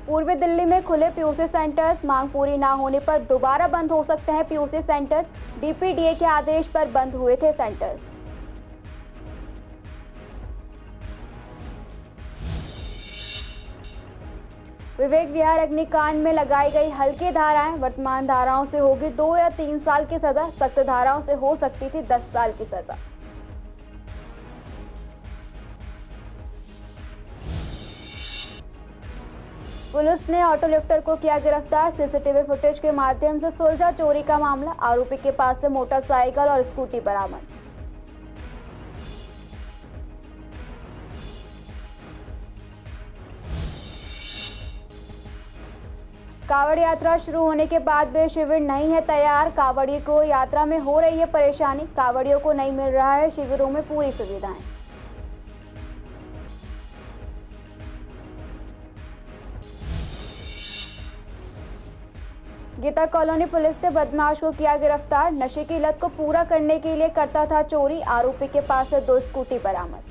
पूर्वी दिल्ली में खुले पीयूसी सेंटर्स, मांग पूरी न होने पर दोबारा बंद हो सकते हैं पीयूसी सेंटर्स। डीपीडीए के आदेश पर बंद हुए थे सेंटर्स। विवेक विहार अग्निकांड में लगाई गई हल्की धाराएं, वर्तमान धाराओं से होगी 2 या 3 साल की सजा, सख्त धाराओं से हो सकती थी 10 साल की सजा। पुलिस ने ऑटो लिफ्टर को किया गिरफ्तार, सीसीटीवी फुटेज के माध्यम से सुलझा चोरी का मामला, आरोपी के पास से मोटरसाइकिल और स्कूटी बरामद। कांवड़ यात्रा शुरू होने के बाद भी शिविर नहीं है तैयार, कांवड़ियों को यात्रा में हो रही है परेशानी, कांवड़ियों को नहीं मिल रहा है शिविरों में पूरी सुविधाएं। गीता कॉलोनी पुलिस ने बदमाश को किया गिरफ्तार, नशे की लत को पूरा करने के लिए करता था चोरी, आरोपी के पास से 2 स्कूटी बरामद।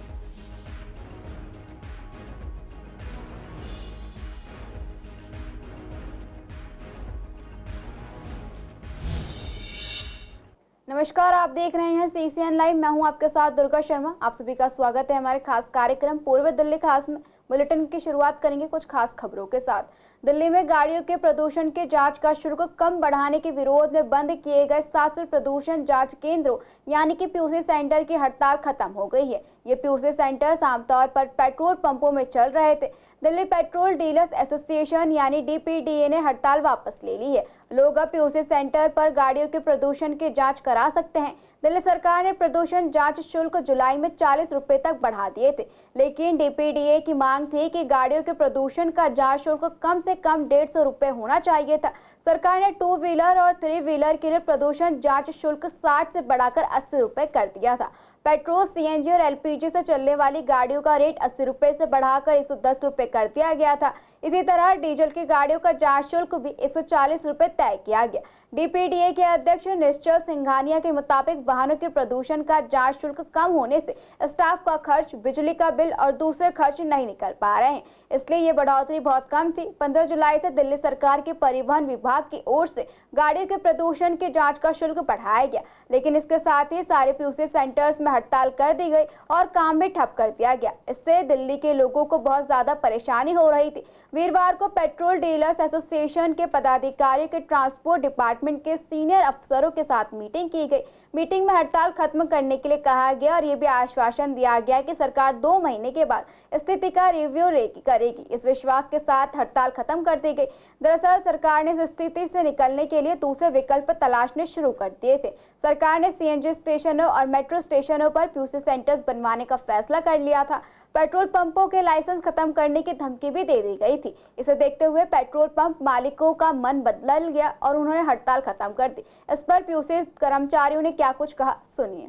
नमस्कार, आप देख रहे हैं CCN लाइव। मैं हूं आपके साथ दुर्गा शर्मा। आप सभी का स्वागत है हमारे खास कार्यक्रम पूर्वी दिल्ली खास में। बुलेटिन की शुरुआत करेंगे कुछ खास खबरों के साथ। दिल्ली में गाड़ियों के प्रदूषण के जांच का शुल्क कम बढ़ाने के विरोध में बंद किए गए 700 प्रदूषण जांच केंद्रों यानी कि पीयूसी सेंटर की हड़ताल खत्म हो गई है। ये पीयूसी सेंटर्स आमतौर पर पेट्रोल पंपों में चल रहे थे। दिल्ली पेट्रोल डीलर्स एसोसिएशन यानी DPDA ने हड़ताल वापस ले ली है। लोग अब पीयूसी सेंटर पर गाड़ियों के प्रदूषण की जांच करा सकते हैं। दिल्ली सरकार ने प्रदूषण जांच शुल्क जुलाई में 40 रुपए तक बढ़ा दिए थे, लेकिन DPDA की मांग थी कि गाड़ियों के प्रदूषण का जांच शुल्क कम से कम 150 रुपए होना चाहिए था। सरकार ने 2 व्हीलर और 3 व्हीलर के लिए प्रदूषण जांच शुल्क 60 से बढ़ाकर 80 रुपए कर दिया था। पेट्रोल, CNG और LPG से चलने वाली गाड़ियों का रेट 80 रुपए से बढ़ाकर 110 रुपए कर दिया गया था। इसी तरह डीजल की गाड़ियों का जांच शुल्क भी 140 रुपए तय किया गया। DPDA के अध्यक्ष निश्चल सिंघानिया के मुताबिक वाहनों के प्रदूषण का जांच शुल्क कम होने से स्टाफ का खर्च, बिजली का बिल और दूसरे खर्च नहीं निकल पा रहे हैं, इसलिए ये बढ़ोतरी बहुत कम थी। 15 जुलाई से दिल्ली सरकार के परिवहन विभाग की ओर से गाड़ियों के प्रदूषण की जांच का शुल्क बढ़ाया गया, लेकिन इसके साथ ही सारे पीयूसी सेंटर्स में हड़ताल कर दी गई और काम भी ठप कर दिया गया। इससे दिल्ली के लोगों को बहुत ज्यादा परेशानी हो रही थी। वीरवार को पेट्रोल डीलर्स एसोसिएशन के पदाधिकारियों के ट्रांसपोर्ट डिपार्टमेंट के सीनियर अफसरों के साथ मीटिंग की गई। मीटिंग में हड़ताल खत्म करने के लिए कहा गया और ये भी आश्वासन दिया गया कि सरकार 2 महीने के बाद स्थिति का रिव्यू करेगी। इस विश्वास के साथ हड़ताल खत्म कर दी गई। दरअसल सरकार ने इस स्थिति से निकलने के लिए दूसरे विकल्प तलाशने शुरू कर दिए थे। सरकार ने CNG स्टेशनों और मेट्रो स्टेशनों पर पीयूसी सेंटर्स बनवाने का फैसला कर लिया था। पेट्रोल पंपों के लाइसेंस खत्म करने की धमकी भी दे दी गई थी। इसे देखते हुए पेट्रोल पंप मालिकों का मन बदल गया और उन्होंने हड़ताल खत्म कर दी। इस पर पीयूसी कर्मचारियों ने क्या कुछ कहा, सुनिए।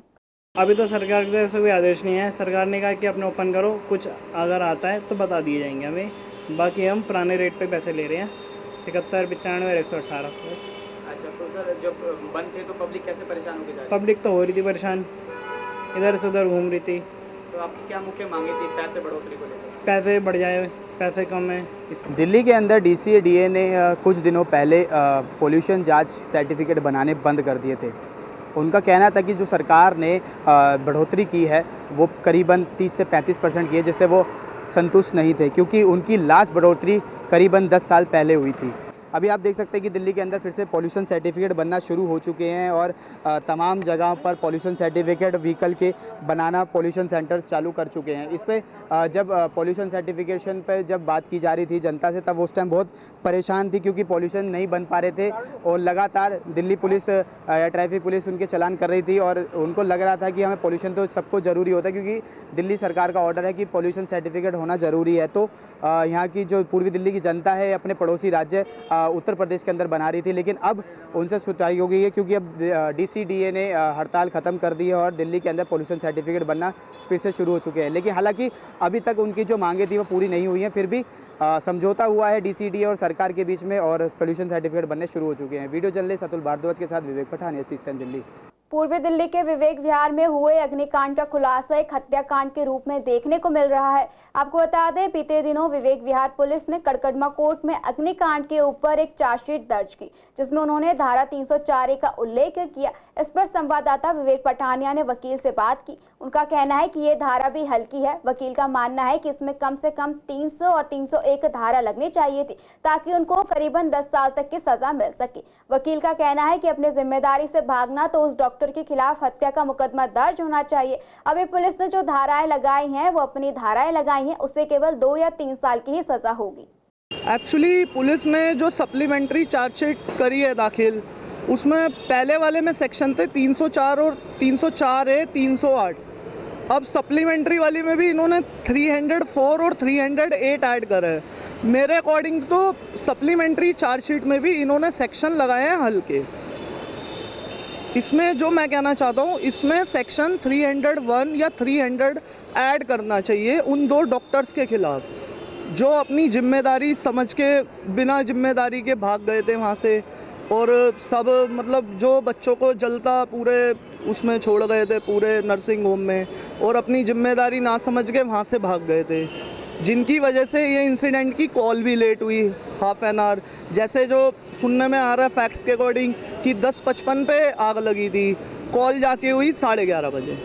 अभी तो सरकार की तरफ से कोई आदेश नहीं है। सरकार ने कहा कि अपने ओपन करो, कुछ अगर आता है तो बता दिए जाएंगे हमें। बाकी हम पुराने रेट पे पैसे ले रहे हैं, 77, 95 और 118 बस। अच्छा, तो सर जब बंद थे तो पब्लिक कैसे परेशान होकर जा रही? पब्लिक तो हो रही थी परेशान, इधर से उधर घूम रही थी। तो आपकी क्या मुख्य मांगे थी पैसे बढ़ोतरी को लेकर? पैसे बढ़ जाए, पैसे कम है। दिल्ली के अंदर DCDA ने कुछ दिनों पहले पोल्यूशन जांच सर्टिफिकेट बनाने बंद कर दिए थे। उनका कहना था कि जो सरकार ने बढ़ोतरी की है वो करीबन 30 से 35% की है, जिससे वो संतुष्ट नहीं थे, क्योंकि उनकी लास्ट बढ़ोतरी करीबन 10 साल पहले हुई थी। अभी आप देख सकते हैं कि दिल्ली के अंदर फिर से पॉल्यूशन सर्टिफिकेट बनना शुरू हो चुके हैं और तमाम जगहों पर पॉल्यूशन सर्टिफिकेट व्हीकल के बनाना पॉल्यूशन सेंटर्स चालू कर चुके हैं। इस पे जब पॉल्यूशन सर्टिफिकेशन पे जब बात की जा रही थी जनता से, तब उस टाइम बहुत परेशान थी, क्योंकि पॉल्यूशन नहीं बन पा रहे थे और लगातार दिल्ली पुलिस या ट्रैफिक पुलिस उनके चालान कर रही थी और उनको लग रहा था कि हमें पॉल्यूशन तो सबको ज़रूरी होता है, क्योंकि दिल्ली सरकार का ऑर्डर है कि पॉल्यूशन सर्टिफिकेट होना ज़रूरी है। तो यहाँ की जो पूर्वी दिल्ली की जनता है अपने पड़ोसी राज्य उत्तर प्रदेश के अंदर बना रही थी, लेकिन अब उनसे सुताई हो गई है, क्योंकि अब DCDA ने हड़ताल ख़त्म कर दी है और दिल्ली के अंदर पॉल्यूशन सर्टिफिकेट बनना फिर से शुरू हो चुके हैं। लेकिन हालांकि अभी तक उनकी जो मांगे थी वो पूरी नहीं हुई हैं, फिर भी समझौता हुआ है DCDA और सरकार के बीच में और पॉल्यूशन सर्टिफिकेट बनने शुरू हो चुके हैं। वीडियो जर्नलिस्ट अतुल भारद्वाज के साथ विवेक पठान, CCN दिल्ली। पूर्वी दिल्ली के विवेक विहार में हुए अग्निकांड का खुलासा एक हत्याकांड के रूप में देखने को मिल रहा है। आपको बता दें, बीते दिनों विवेक विहार पुलिस ने कड़कड़मा कोर्ट में अग्निकांड के ऊपर एक चार्जशीट दर्ज की, जिसमें उन्होंने धारा 304A का उल्लेख किया। इस पर संवाददाता विवेक पठानिया ने वकील से बात की। उनका कहना है कि ये धारा भी हल्की है। वकील का मानना है कि इसमें कम से कम 300 और 301 धारा लगनी चाहिए थी, ताकि उनको करीबन 10 साल तक की सजा मिल सके। वकील का कहना है कि अपनी जिम्मेदारी से भागना तो उस डॉक्टर के खिलाफ हत्या का मुकदमा दर्ज होना चाहिए। अभी पुलिस ने जो धाराएं लगाई हैं वो अपनी धाराएं लगाई हैं, उससे केवल 2 या 3 साल की ही सजा होगी। एक्चुअली पुलिस ने जो सप्लीमेंट्री चार्जशीट करी है दाखिल, उसमें पहले वाले में सेक्शन थे 304 और 304A 308। अब सप्लीमेंट्री वाली में भी इन्होंने 304 और 308 ऐड करा है। मेरे अकॉर्डिंग तो सप्लीमेंट्री चार्जशीट में भी इन्होंने सेक्शन लगाए हैं हल्के। इसमें जो मैं कहना चाहता हूँ, इसमें सेक्शन 301 या 300 ऐड करना चाहिए उन 2 डॉक्टर्स के खिलाफ जो अपनी जिम्मेदारी समझ के बिना जिम्मेदारी के भाग गए थे वहाँ से, और सब मतलब जो बच्चों को जलता पूरे उसमें छोड़ गए थे पूरे नर्सिंग होम में, और अपनी जिम्मेदारी ना समझ के वहाँ से भाग गए थे, जिनकी वजह से ये इंसिडेंट की कॉल भी लेट हुई हाफ एन आवर। जैसे जो सुनने में आ रहा है फैक्ट्स के अकॉर्डिंग कि 10:55 पे आग लगी थी, कॉल जाके हुई 11:30 बजे।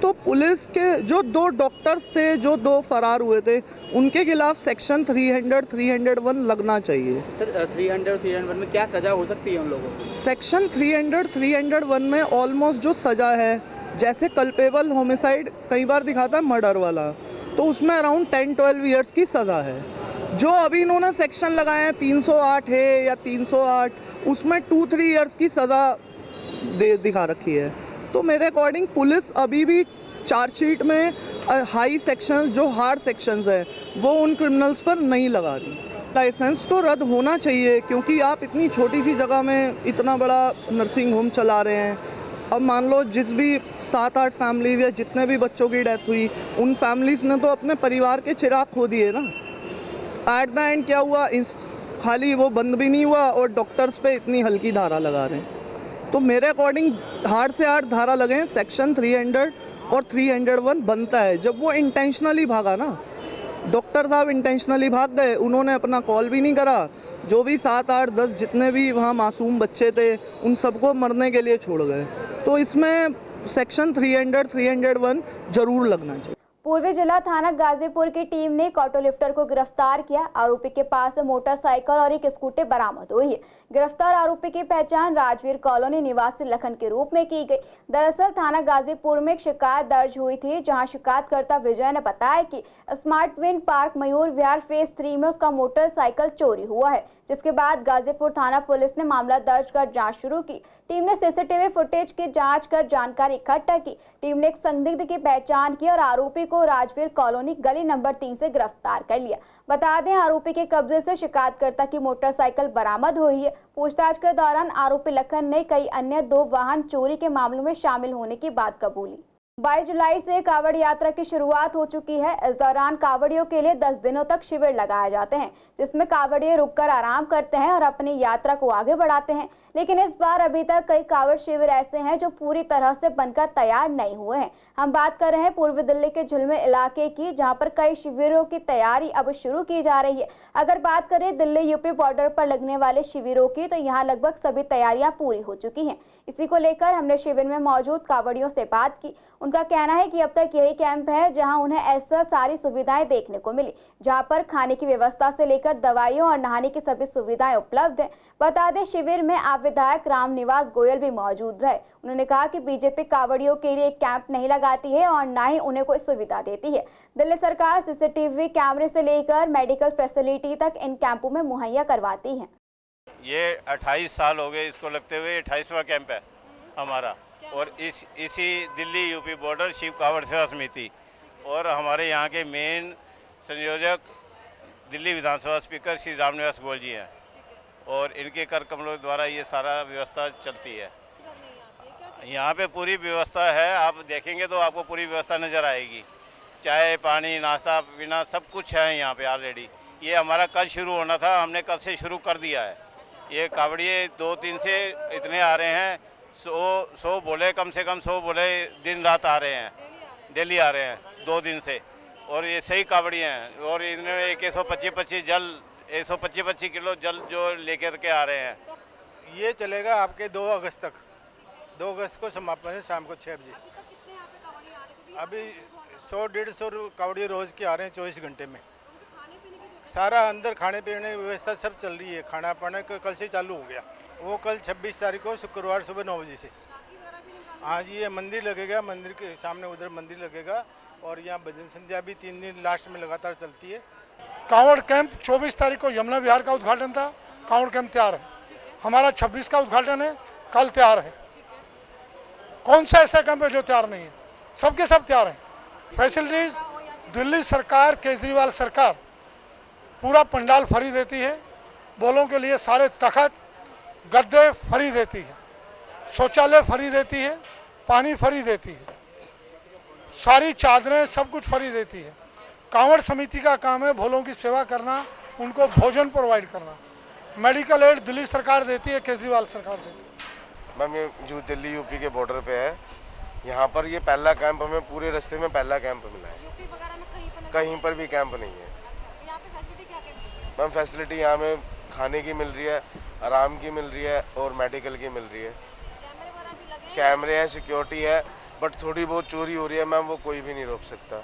तो पुलिस के जो 2 डॉक्टर्स थे जो 2 फरार हुए थे, उनके खिलाफ सेक्शन 300 301 लगना चाहिए। सर 300 301 में क्या सज़ा हो सकती है उन लोगों को? सेक्शन 300 301 में ऑलमोस्ट जो सज़ा है, जैसे कल्पेबल होमिसाइड कई बार दिखाता है मर्डर वाला, तो उसमें अराउंड 10-12 ईयर्स की सज़ा है। जो अभी इन्होंने सेक्शन लगाए हैं 308 है या 308, उसमें 2-3 ईयर्स की सज़ा दिखा रखी है। तो मेरे अकॉर्डिंग पुलिस अभी भी चार्जशीट में हाई सेक्शंस जो हार्ड सेक्शंस हैं वो उन क्रिमिनल्स पर नहीं लगा रही। लाइसेंस तो रद्द होना चाहिए, क्योंकि आप इतनी छोटी सी जगह में इतना बड़ा नर्सिंग होम चला रहे हैं। अब मान लो जिस भी 7-8 फैमिलीज या जितने भी बच्चों की डेथ हुई, उन फैमिलीज ने तो अपने परिवार के चिराग खो दिए ना। एट द एंड क्या हुआ, खाली वो बंद भी नहीं हुआ और डॉक्टर्स पे इतनी हल्की धारा लगा रहे हैं। तो मेरे अकॉर्डिंग हार्ड से हार्ड धारा लगे, सेक्शन 300 और 301 बनता है। जब वो इंटेंशनली भागा ना, डॉक्टर साहब इंटेंशनली भाग गए, उन्होंने अपना कॉल भी नहीं करा, जो भी 7, 8, 10 जितने भी वहाँ मासूम बच्चे थे उन सबको मरने के लिए छोड़ गए। तो इसमें सेक्शन 300 301 ज़रूर लगना चाहिए। पूर्वी जिला थाना गाजीपुर की टीम ने एक ऑटो लिफ्टर को गिरफ्तार किया। आरोपी के पास से मोटरसाइकिल और एक स्कूटी बरामद हुई है। गिरफ्तार आरोपी की पहचान राजवीर कॉलोनी निवासी लखन के रूप में की गई। दरअसल थाना गाजीपुर में एक शिकायत दर्ज हुई थी, जहां शिकायतकर्ता विजय ने बताया कि smart wind park Mayur Vihar phase 3 में उसका मोटरसाइकिल चोरी हुआ है, जिसके बाद गाजीपुर थाना पुलिस ने मामला दर्ज कर जांच शुरू की। टीम ने सीसीटीवी फुटेज की जांच कर जानकारी इकट्ठा की। टीम ने एक संदिग्ध की पहचान की और आरोपी को राजवीर कॉलोनी गली नंबर 3 से गिरफ्तार कर लिया। बता दें, आरोपी के कब्जे से शिकायतकर्ता की मोटरसाइकिल बरामद हुई है। पूछताछ के दौरान आरोपी लखन ने कई अन्य 2 वाहन चोरी के मामलों में शामिल होने की बात कबूली। 22 जुलाई से कावड़ यात्रा की शुरुआत हो चुकी है। इस दौरान कावड़ियों के लिए 10 दिनों तक शिविर लगाए जाते हैं, जिसमें कावड़िए रुककर आराम करते हैं और अपनी यात्रा को आगे बढ़ाते हैं। लेकिन इस बार अभी तक कई कावड़ शिविर ऐसे हैं जो पूरी तरह से बनकर तैयार नहीं हुए हैं। हम बात कर रहे हैं पूर्वी दिल्ली के झिलमिल इलाके की, जहां पर कई शिविरों की तैयारी अब शुरू की जा रही है। अगर बात करें दिल्ली यूपी बॉर्डर पर लगने वाले शिविरों की, तो यहाँ लगभग सभी तैयारियां पूरी हो चुकी हैं। इसी को लेकर हमने शिविर में मौजूद कावड़ियों से बात की। उनका कहना है कि अब तक यही कैंप है जहां उन्हें ऐसा सारी सुविधाएं देखने को मिली, जहां पर खाने की व्यवस्था से लेकर दवाइयों और नहाने की सभी सुविधाएं उपलब्ध हैं। बता दें, शिविर में आप विधायक रामनिवास गोयल भी मौजूद रहे। उन्होंने कहा कि बीजेपी कावड़ियों के लिए एक कैंप नहीं लगाती है और ना ही उन्हें कोई सुविधा देती है। दिल्ली सरकार सीसीटीवी कैमरे से लेकर मेडिकल फैसिलिटी तक इन कैंपों में मुहैया करवाती है। ये 28 साल हो गए इसको लगते हुए, 28वां कैंप है हमारा। और इसी दिल्ली यूपी बॉर्डर शिव कावड़ सेवा समिति और हमारे यहाँ के मेन संयोजक दिल्ली विधानसभा स्पीकर श्री रामनिवास गोयल जी हैं, और इनके कर कमलों द्वारा ये सारा व्यवस्था चलती है। यहाँ पे पूरी व्यवस्था है, आप देखेंगे तो आपको पूरी व्यवस्था नज़र आएगी। चाय पानी नाश्ता पीना सब कुछ है यहाँ पे ऑलरेडी। ये हमारा कल शुरू होना था, हमने कल से शुरू कर दिया है। ये कावड़िए 2-3 से इतने आ रहे हैं 100 बोले, कम से कम 100 बोले दिन रात आ रहे हैं, डेली आ रहे हैं 2 दिन से। और ये सही कावड़ियाँ हैं और इन्होंने 125 किलो जल जो लेकर के आ रहे हैं। ये चलेगा आपके 2 अगस्त तक। 2 अगस्त को समापन है शाम को 6 बजे। अभी 100-150 कावड़ी रोज़ के आ रहे हैं 24 घंटे में। सारा अंदर खाने पीने की व्यवस्था सब चल रही है। खाना पाना कल से चालू हो गया। वो कल 26 तारीख को शुक्रवार सुबह 9 बजे से। हाँ जी, ये मंदिर लगेगा, मंदिर के सामने उधर मंदिर लगेगा और यहाँ भजन संध्या भी 3 दिन लास्ट में लगातार चलती है। कांवड़ कैंप 24 तारीख को यमुना विहार का उद्घाटन था। कांवड़ कैंप तैयार है। हमारा 26 का उद्घाटन है, कल तैयार है। कौन सा ऐसा कैंप है जो तैयार नहीं है? सबके सब तैयार हैं। फैसिलिटीज दिल्ली सरकार, केजरीवाल सरकार पूरा पंडाल फ्री देती है। बोलों के लिए सारे तखत गद्दे फ्री देती है, शौचालय फ्री देती है, पानी फ्री देती है, सारी चादरें सब कुछ फ्री देती है। कांवड़ समिति का काम है भोलों की सेवा करना, उनको भोजन प्रोवाइड करना। मेडिकल एड दिल्ली सरकार देती है, केजरीवाल सरकार देती है। मैम ये जो दिल्ली यूपी के बॉर्डर पे है, यहाँ पर ये पहला कैंप हमें पूरे रास्ते में पहला कैंप मिला है। यूपी वगैरह में कहीं पर भी कैंप नहीं है। अच्छा, यहाँ पे फैसिलिटी क्या क्या मिलती है? मैम फैसिलिटी यहाँ में खाने की मिल रही है, आराम की मिल रही है और मेडिकल की मिल रही है। कैमरे वगैरह भी लगे हैं? कैमरे है, सिक्योरिटी है, बट थोड़ी बहुत चोरी हो रही है मैम, वो कोई भी नहीं रोक सकता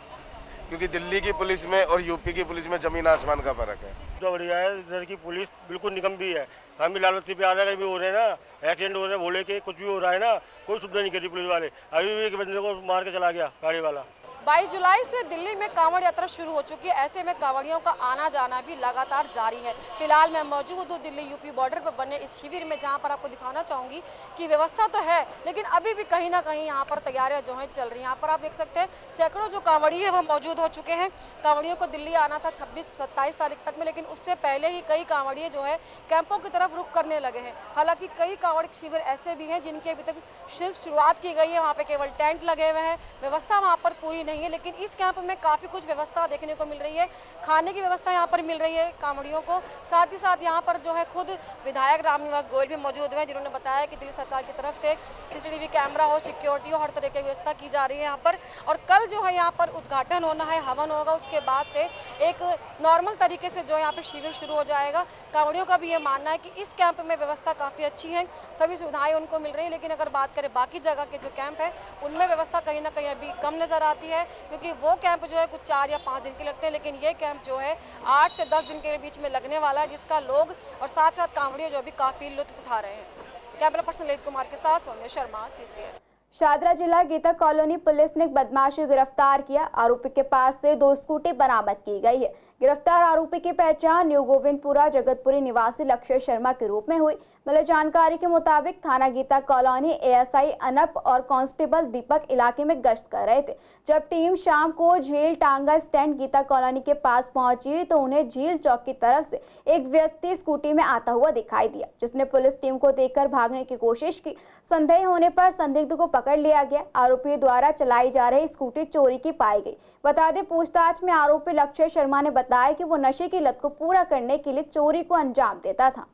क्योंकि दिल्ली की पुलिस में और यूपी की पुलिस में ज़मीन आसमान का फ़र्क है। तो बढ़िया है, इधर की पुलिस बिल्कुल निकम्मी है। हम भी लालची पे आधा कहीं भी हो रहे हैं ना, एक्सीडेंट हो रहे हैं, भोले के कुछ भी हो रहा है ना, कोई सुविधा नहीं करती पुलिस वाले। अभी भी एक बंदे को मार के चला गया गाड़ी वाला। 22 जुलाई से दिल्ली में कांवड़ यात्रा शुरू हो चुकी है। ऐसे में कांवड़ियों का आना जाना भी लगातार जारी है। फिलहाल मैं मौजूद हूँ दिल्ली यूपी बॉर्डर पर बने इस शिविर में, जहाँ पर आपको दिखाना चाहूँगी कि व्यवस्था तो है लेकिन अभी भी कहीं ना कहीं यहाँ पर तैयारियाँ जो हैं चल रही हैं। यहाँ पर आप देख सकते हैं सैकड़ों जो कांवड़ी है वो मौजूद हो चुके हैं। कांवड़ियों को दिल्ली आना था 26-27 तारीख तक में, लेकिन उससे पहले ही कई कांवड़िए जो है कैंपों की तरफ रुख करने लगे हैं। हालांकि कई कांवड़ शिविर ऐसे भी हैं जिनकी अभी तक सिर्फ शुरुआत की गई है। वहाँ पे केवल टेंट लगे हुए हैं, व्यवस्था वहाँ पर पूरी नहीं है। लेकिन इस कैंप में काफ़ी कुछ व्यवस्था देखने को मिल रही है। खाने की व्यवस्था यहाँ पर मिल रही है कांवड़ियों को। साथ ही साथ यहाँ पर जो है खुद विधायक रामनिवास गोयल भी मौजूद हैं, जिन्होंने बताया कि दिल्ली सरकार की तरफ से CCTV कैमरा हो, सिक्योरिटी हो, हर तरह की व्यवस्था की जा रही है यहाँ पर। और कल जो है यहाँ पर उद्घाटन होना है, हवन होगा, उसके बाद से एक नॉर्मल तरीके से जो यहाँ पर शिविर शुरू हो जाएगा। कांवड़ियों का भी ये मानना है कि इस कैंप में व्यवस्था काफ़ी अच्छी है, सभी सुविधाएं उनको मिल रही है। लेकिन अगर बात करें बाकी जगह के जो कैंप है उनमें व्यवस्था कहीं ना कहीं अभी कम नज़र आती है, क्योंकि वो कैंप जो है कुछ 4 या 5 दिन के लगते हैं, लेकिन ये कैंप जो है 8 से 10 दिन के बीच में लगने वाला है, जिसका लोग और साथ साथ कांवड़िए जो भी काफ़ी लुत्फ उठा रहे हैं। कैमरा पर्सन ललित कुमार के साथ सोनिया शर्मा, CCN। शादरा जिला गीता कॉलोनी पुलिस ने एक बदमाश को गिरफ्तार किया। आरोपी के पास से 2 स्कूटी बरामद की गई है। गिरफ्तार आरोपी की पहचान न्यू गोविंदपुरा जगतपुरी निवासी लक्ष्य शर्मा के रूप में हुई। मिली जानकारी के मुताबिक थाना गीता कॉलोनी ASI अनप और कांस्टेबल दीपक इलाके में गश्त कर रहे थे। जब टीम शाम को झील टांगा स्टैंड गीता कॉलोनी के पास पहुंची तो उन्हें झील चौक की तरफ से एक व्यक्ति स्कूटी में आता हुआ दिखाई दिया, जिसने पुलिस टीम को देखकर भागने की कोशिश की। संदेह होने पर संदिग्ध को पकड़ लिया गया। आरोपी द्वारा चलाई जा रही स्कूटी चोरी की पाई गई। बता दें, पूछताछ में आरोपी लक्ष्य शर्मा ने बताया कि वो नशे की लत को पूरा करने के लिए चोरी को अंजाम देता था।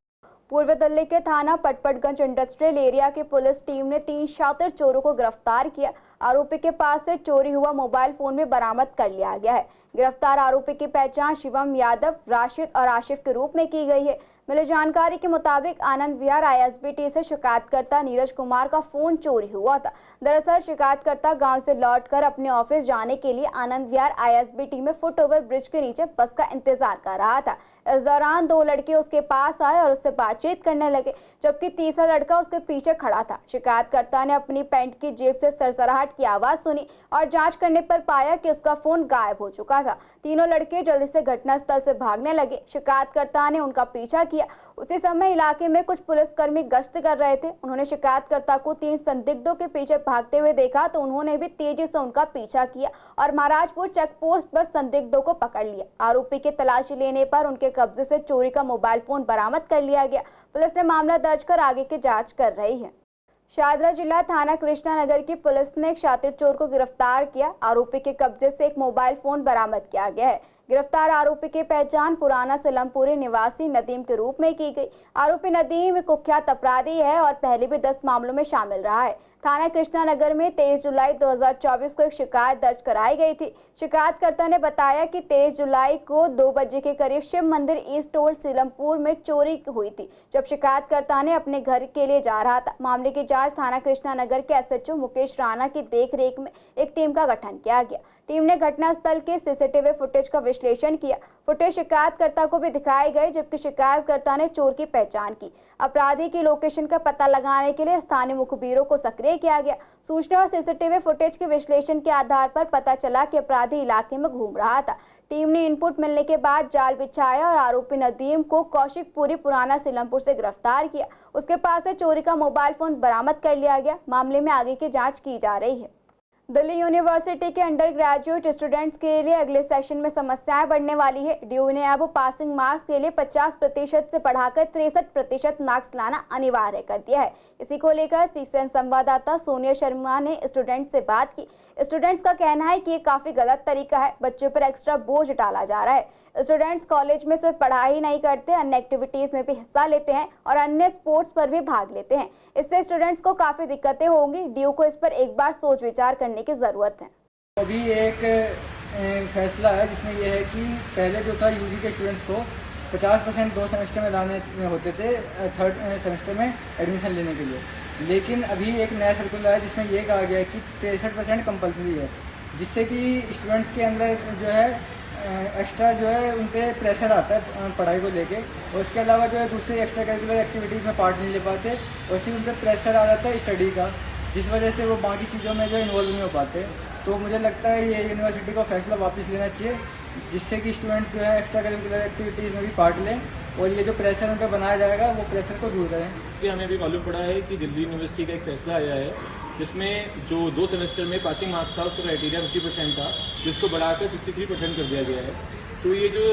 पूर्व दिल्ली के थाना पटपटगंज इंडस्ट्रियल एरिया की पुलिस टीम ने 3 शातिर चोरों को गिरफ्तार किया। आरोपी के पास से चोरी हुआ मोबाइल फोन में बरामद कर लिया गया है। गिरफ्तार आरोपी की पहचान शिवम यादव, राशिद और आशिफ के रूप में की गई है। मिली जानकारी के मुताबिक आनंद विहार ISBT से शिकायतकर्ता नीरज कुमार का फोन चोरी हुआ था। दरअसल शिकायतकर्ता गांव से लौटकर अपने ऑफिस जाने के लिए आनंद विहार ISBT में फुटओवर ब्रिज के नीचे बस का इंतजार कर रहा था। इस दौरान 2 लड़के उसके पास आए और उससे बातचीत करने लगे, जबकि तीसरा लड़का उसके पीछे खड़ा था। शिकायतकर्ता ने अपनी पैंट की जेब से सरसराहट की आवाज सुनी और जांच करने पर पाया कि उसका फोन गायब हो चुका था। तीनों लड़के जल्दी से घटनास्थल से भागने लगे। शिकायतकर्ता ने उनका पीछा किया। उसी समय इलाके में कुछ पुलिसकर्मी गश्त कर रहे थे। उन्होंने शिकायतकर्ता को 3 संदिग्धों के पीछे भागते हुए देखा तो उन्होंने भी तेजी से उनका पीछा किया और महाराजपुर चेक पोस्ट पर संदिग्धों को पकड़ लिया। आरोपी की तलाशी लेने पर उनके कब्जे से चोरी का मोबाइल फोन बरामद कर लिया गया। पुलिस ने मामला दर्ज कर आगे की जांच कर रही है। शादरा जिला थाना कृष्णा नगर की पुलिस ने एक शातिर चोर को गिरफ्तार किया। आरोपी के कब्जे से एक मोबाइल फोन बरामद किया गया है। गिरफ्तार आरोपी की पहचान पुराना सिलमपुरी निवासी नदीम के रूप में की गई। आरोपी नदीम कुख्यात अपराधी है और पहले भी 10 मामलों में शामिल रहा है। थाना कृष्णानगर में 23 जुलाई 2024 को एक शिकायत दर्ज कराई गई थी। शिकायतकर्ता ने बताया कि 23 जुलाई को 2 बजे के करीब शिव मंदिर ईस्ट टोल सीलमपुर में चोरी हुई थी, जब शिकायतकर्ता ने अपने घर के लिए जा रहा था। मामले की जांच थाना कृष्णानगर के एसएचओ मुकेश राणा की देखरेख में एक टीम का गठन किया गया। टीम ने घटनास्थल के सीसीटीवी फुटेज का विश्लेषण किया। फुटेज शिकायतकर्ता को भी दिखाए गए, जबकि शिकायतकर्ता ने चोर की पहचान की। अपराधी की लोकेशन का पता लगाने के लिए स्थानीय मुखबिरों को सक्रिय किया गया। सूचना और सीसीटीवी फुटेज के विश्लेषण के आधार पर पता चला कि अपराधी इलाके में घूम रहा था। टीम ने इनपुट मिलने के बाद जाल बिछाया और आरोपी नदीम को कौशिकपुरी पुराना सीलमपुर से गिरफ्तार किया। उसके पास से चोरी का मोबाइल फोन बरामद कर लिया गया। मामले में आगे की जांच की जा रही है। दिल्ली यूनिवर्सिटी के अंडर ग्रेजुएट स्टूडेंट्स के लिए अगले सेशन में समस्याएं बढ़ने वाली है। ड्यू ने अब पासिंग मार्क्स के लिए 50% से बढ़ाकर 63% मार्क्स लाना अनिवार्य कर दिया है। इसी को लेकर सीसीएन संवाददाता सोनिया शर्मा ने स्टूडेंट्स से बात की। स्टूडेंट्स का कहना है कि ये काफ़ी गलत तरीका है, बच्चों पर एक्स्ट्रा बोझ डाला जा रहा है। स्टूडेंट्स कॉलेज में सिर्फ पढ़ाई नहीं करते, अन्य एक्टिविटीज़ में भी हिस्सा लेते हैं और अन्य स्पोर्ट्स पर भी भाग लेते हैं। इससे स्टूडेंट्स को काफ़ी दिक्कतें होंगी। ड्यू को इस पर एक बार सोच विचार करने की ज़रूरत है। अभी एक फैसला है जिसमें यह है कि पहले जो था यूजी के स्टूडेंट्स को 50% 2 सेमेस्टर में लाने होते थे, 3rd सेमेस्टर में एडमिशन लेने के लिए, लेकिन अभी एक नया सर्कुलर है जिसमें यह कहा गया है कि 63% कंपलसरी है, जिससे कि स्टूडेंट्स के अंदर जो है एक्स्ट्रा जो है उन पर प्रेशर आता है पढ़ाई को लेके, और उसके अलावा जो है दूसरी एक्स्ट्रा करिकुलर एक्टिविटीज़ में पार्ट नहीं ले पाते, और सिर्फ उन पर प्रेशर आ जाता है स्टडी का, जिस वजह से वो बाकी चीज़ों में जो इन्वॉल्व नहीं हो पाते। तो मुझे लगता है ये यूनिवर्सिटी को फैसला वापस लेना चाहिए, जिससे कि स्टूडेंट्स जो है एक्स्ट्रा करिकुलर एक्टिविटीज़ में भी पार्ट लें और ये जो प्रेशर उन पर बनाया जाएगा वो प्रेशर को दूर करें। हमें भी मालूम पड़ा है कि दिल्ली यूनिवर्सिटी का एक फैसला आया है जिसमें जो 2 सेमेस्टर में पासिंग मार्क्स था उसका क्राइटेरिया 50% था, जिसको बढ़ाकर 63% कर दिया गया है। तो ये जो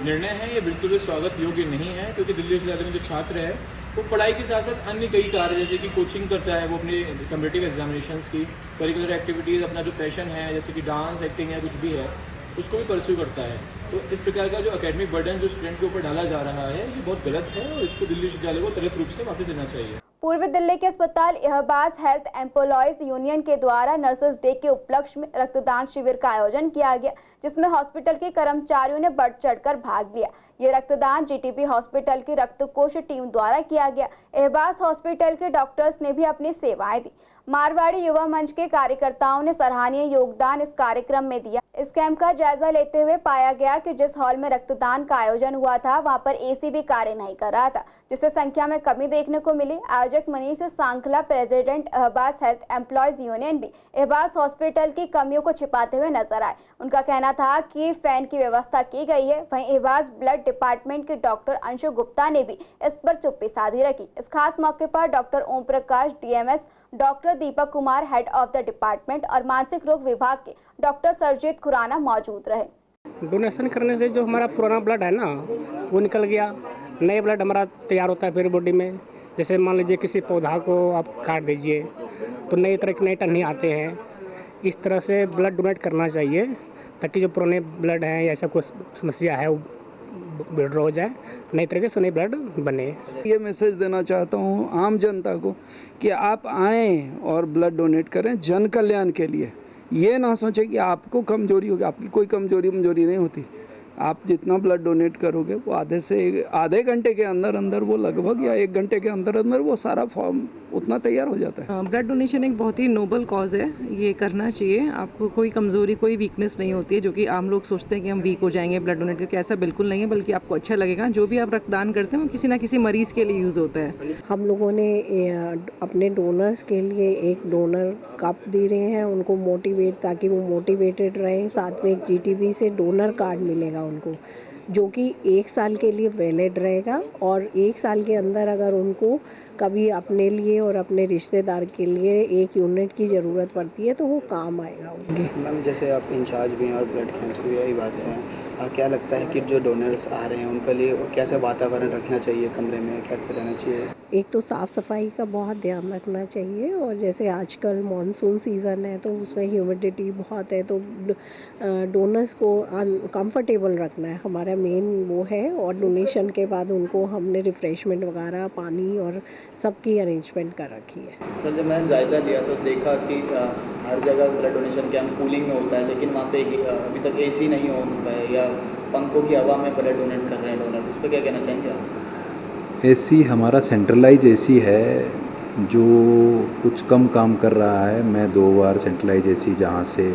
निर्णय है ये बिल्कुल भी स्वागत योग्य नहीं है, क्योंकि दिल्ली विश्वविद्यालय में जो छात्र है वो पढ़ाई के साथ साथ अन्य कई कार्य जैसे कि कोचिंग करता है, वो अपने कॉम्पिटिटिव एग्जामिनेशंस की करिकुलर एक्टिविटीज़, अपना जो पैशन है जैसे कि डांस, एक्टिंग है, कुछ भी है, उसको भी परस्यू करता है। तो इस प्रकार का जो एकेडमिक बर्डन जो स्टूडेंट के ऊपर डाला जा रहा है ये बहुत गलत है और इसको दिल्ली विश्वविद्यालय को त्वरित रूप से वापस लेना चाहिए। पूर्वी दिल्ली के अस्पताल इहबास हेल्थ एम्प्लॉयज यूनियन के द्वारा नर्सेस डे के उपलक्ष्य में रक्तदान शिविर का आयोजन किया गया, जिसमें हॉस्पिटल के कर्मचारियों ने बढ़ चढ़कर भाग लिया। ये रक्तदान जीटीबी हॉस्पिटल की रक्तकोष टीम द्वारा किया गया। इहबास हॉस्पिटल के डॉक्टर्स ने भी अपनी सेवाएं दी। मारवाड़ी युवा मंच के कार्यकर्ताओं ने सराहनीय योगदान इस कार्यक्रम में दिया। इस कैंप का जायजा लेते हुए पाया गया कि जिस हॉल में रक्तदान का आयोजन हुआ था वहां पर एसी भी कार्य नहीं कर रहा था, जिससे संख्या में कमी देखने को मिली। आयोजक Manish Sankhla, president IHBAS health employees union, भी इहबास हॉस्पिटल की कमियों को छिपाते हुए नजर आए। उनका कहना था कि फैन की व्यवस्था की गई है। वहीं इहबास ब्लड डिपार्टमेंट के डॉक्टर अंशु गुप्ता ने भी इस पर चुप्पी साधी रखी। इस खास मौके पर doctor Om Prakash DMS, doctor Deepak Kumar head of the department और मानसिक रोग विभाग के डॉक्टर सरजीत खुराना मौजूद रहे। डोनेशन करने से जो हमारा पुराना ब्लड है ना वो निकल गया, नए ब्लड हमारा तैयार होता है फिर बॉडी में। जैसे मान लीजिए किसी पौधा को आप काट दीजिए तो नई तरह के नए टन्नी आते हैं। इस तरह से ब्लड डोनेट करना चाहिए ताकि जो पुराने ब्लड हैं या ऐसा कोई समस्या है वो विड्रॉ हो जाए, नई तरीके से नई ब्लड बने। ये मैसेज देना चाहता हूँ आम जनता को कि आप आएँ और ब्लड डोनेट करें जन कल्याण के लिए। ये ना सोचें कि आपको कमजोरी होगी, आपकी कोई कमजोरी नहीं होती। आप जितना ब्लड डोनेट करोगे वो आधे घंटे के अंदर वो लगभग या 1 घंटे के अंदर वो सारा फॉर्म उतना तैयार हो जाता है। ब्लड डोनेशन एक बहुत ही नोबल कॉज है, ये करना चाहिए। आपको कोई कमज़ोरी, कोई वीकनेस नहीं होती है, जो कि आम लोग सोचते हैं कि हम वीक हो जाएंगे ब्लड डोनेट करके। ऐसा बिल्कुल नहीं है, बल्कि आपको अच्छा लगेगा। जो भी आप रक्तदान करते हैं वो किसी ना किसी मरीज़ के लिए यूज़ होता है। हम लोगों ने अपने डोनर्स के लिए एक डोनर कप दे रहे हैं उनको मोटिवेट, ताकि वो मोटिवेटेड रहें। साथ में एक जीटीबी से डोनर कार्ड मिलेगा उनको, जो कि 1 साल के लिए वैलिड रहेगा, और 1 साल के अंदर अगर उनको कभी अपने लिए और अपने रिश्तेदार के लिए एक यूनिट की ज़रूरत पड़ती है तो वो काम आएगा उनके। मैम, जैसे आप इंचार्ज भी हैं और ब्लड कैंप से भी यही बात से हैं, क्या लगता है कि जो डोनर्स आ रहे हैं उनके लिए कैसा वातावरण रखना चाहिए, कमरे में कैसे रहना चाहिए? एक तो साफ़ सफाई का बहुत ध्यान रखना चाहिए, और जैसे आजकल मॉनसून सीज़न है तो उसमें ह्यूमिडिटी बहुत है, तो डोनर्स को कंफर्टेबल रखना है हमारा मेन वो है। और डोनेशन के बाद उनको हमने रिफ़्रेशमेंट वगैरह, पानी और सबकी अरेंजमेंट कर रखी है। सर, जब मैंने जायज़ा लिया तो देखा कि हर जगह ब्लड डोनेशन कैंप कूलिंग में होता है, लेकिन वहाँ पे अभी तक AC नहीं हो पाए या पंखों की हवा में ब्लड डोनेट कर रहे हैं डोनर, उस पर क्या कहना चाहेंगे आप? AC हमारा सेंट्रलाइज AC है जो कुछ कम काम कर रहा है। मैं 2 बार सेंट्रलाइज AC जहाँ से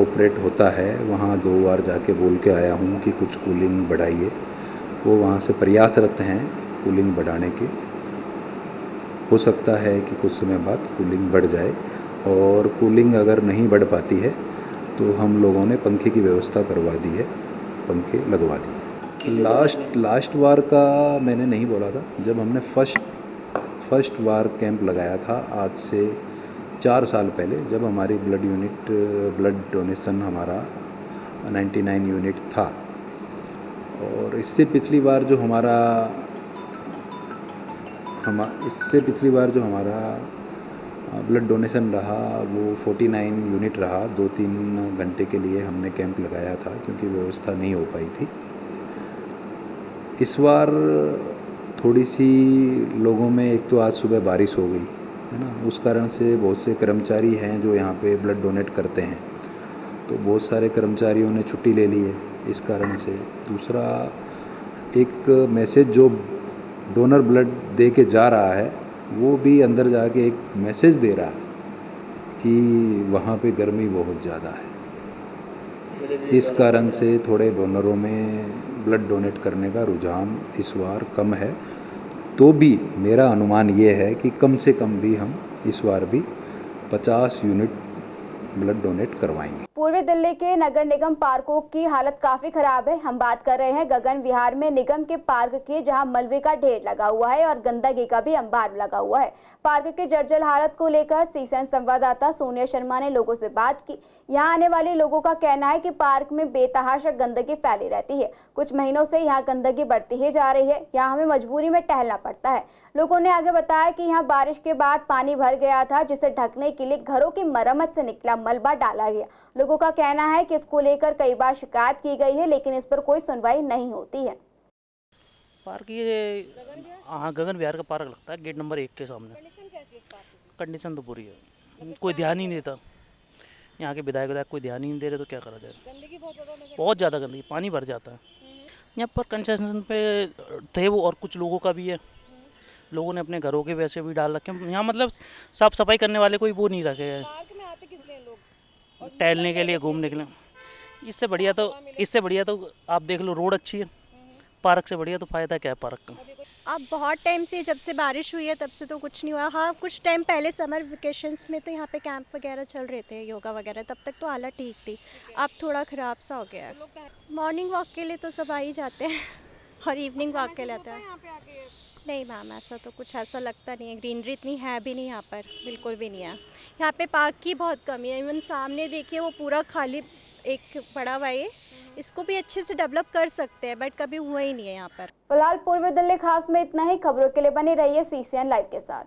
ऑपरेट होता है वहाँ 2 बार जाके बोल के आया हूँ कि कुछ कूलिंग बढ़ाइए। वो वहाँ से प्रयासरत हैं कूलिंग बढ़ाने के। हो सकता है कि कुछ समय बाद कूलिंग बढ़ जाए, और कूलिंग अगर नहीं बढ़ पाती है तो हम लोगों ने पंखे की व्यवस्था करवा दी है, पंखे लगवा दिए। लास्ट वार का मैंने नहीं बोला था, जब हमने फर्स्ट वार कैंप लगाया था आज से 4 साल पहले, जब हमारी ब्लड डोनेशन हमारा 99 यूनिट था। और इससे पिछली बार जो हमारा ब्लड डोनेशन रहा वो 49 यूनिट रहा। 2-3 घंटे के लिए हमने कैंप लगाया था क्योंकि व्यवस्था नहीं हो पाई थी। इस बार थोड़ी सी लोगों में, एक तो आज सुबह बारिश हो गई है ना, उस कारण से बहुत से कर्मचारी हैं जो यहाँ पे ब्लड डोनेट करते हैं, तो बहुत सारे कर्मचारियों ने छुट्टी ले ली है इस कारण से। दूसरा, एक मैसेज जो डोनर ब्लड दे के जा रहा है वो भी अंदर जाके एक मैसेज दे रहा है कि वहाँ पे गर्मी बहुत ज़्यादा है। इस कारण से थोड़े डोनरों में ब्लड डोनेट करने का रुझान इस बार कम है। तो भी मेरा अनुमान ये है कि कम से कम भी हम इस बार भी 50 यूनिट ब्लड डोनेट करवाएंगे। पूर्वी दिल्ली के नगर निगम पार्कों की हालत काफी खराब है। हम बात कर रहे हैं गगन विहार में निगम के पार्क की, जहां मलबे का ढेर लगा हुआ है और गंदगी का भी अंबार लगा हुआ है। पार्क की जर्जर हालत को लेकर सीसीएन संवाददाता सोनिया शर्मा ने लोगों से बात की। यहां आने वाले लोगों का कहना है कि पार्क में बेतहाशा गंदगी फैली रहती है। कुछ महीनों से यहां गंदगी बढ़ती ही जा रही है। यहां हमें मजबूरी में टहलना पड़ता है। लोगों ने आगे बताया कि यहां बारिश के बाद पानी भर गया था, जिसे ढकने के लिए घरों की मरम्मत से निकला मलबा डाला गया। लोगों का कहना है कि इसको लेकर कई बार शिकायत की गई है, लेकिन इस पर कोई सुनवाई नहीं होती है। पार्क ये गगन विहार का पार्क लगता है, गेट नंबर 1 के सामने। कंडीशन तो बुरी है, कोई ध्यान ही नहीं देता। यहाँ के विधायक कोई ध्यान ही नहीं दे रहे, तो क्या करा जाए। गंदगी बहुत ज़्यादा गंदगी, पानी भर जाता है। यहाँ पर कंस्ट्रक्शन पे थे वो, और कुछ लोगों का भी है। लोगों ने अपने घरों के वैसे भी डाल रखे हैं। यहाँ मतलब साफ सफाई करने वाले कोई वो नहीं रखे हैं। पार्क में आते किस लिए लोग? टहलने के लिए, घूमने के लिए। इससे बढ़िया तो आप देख लो, रोड अच्छी है। पार्क से बढ़िया तो फ़ायदा क्या है पार्क का? अब बहुत टाइम से, जब से बारिश हुई है तब से तो कुछ नहीं हुआ। हाँ, कुछ टाइम पहले समर वेकेशंस में तो यहाँ पे कैंप वगैरह चल रहे थे, योगा वगैरह, तब तक तो हालत ठीक थी। अब थोड़ा ख़राब सा हो गया है। मॉर्निंग वॉक के लिए तो सब आ ही जाते हैं और इवनिंग वॉक के लिए आते हैं। नहीं मैम, ऐसा तो कुछ ऐसा लगता नहीं है। ग्रीनरी इतनी है भी नहीं यहाँ पर, बिल्कुल भी नहीं है। यहाँ पे पार्क की बहुत कमी है। इवन सामने देखिए वो पूरा खाली एक पड़ा हुआ है, इसको भी अच्छे से डेवलप कर सकते हैं, बट कभी हुआ ही नहीं है यहाँ पर। फिलहाल पूर्वी दिल्ली खास में इतना ही। खबरों के लिए बने रहिए सीसीएन लाइव के साथ।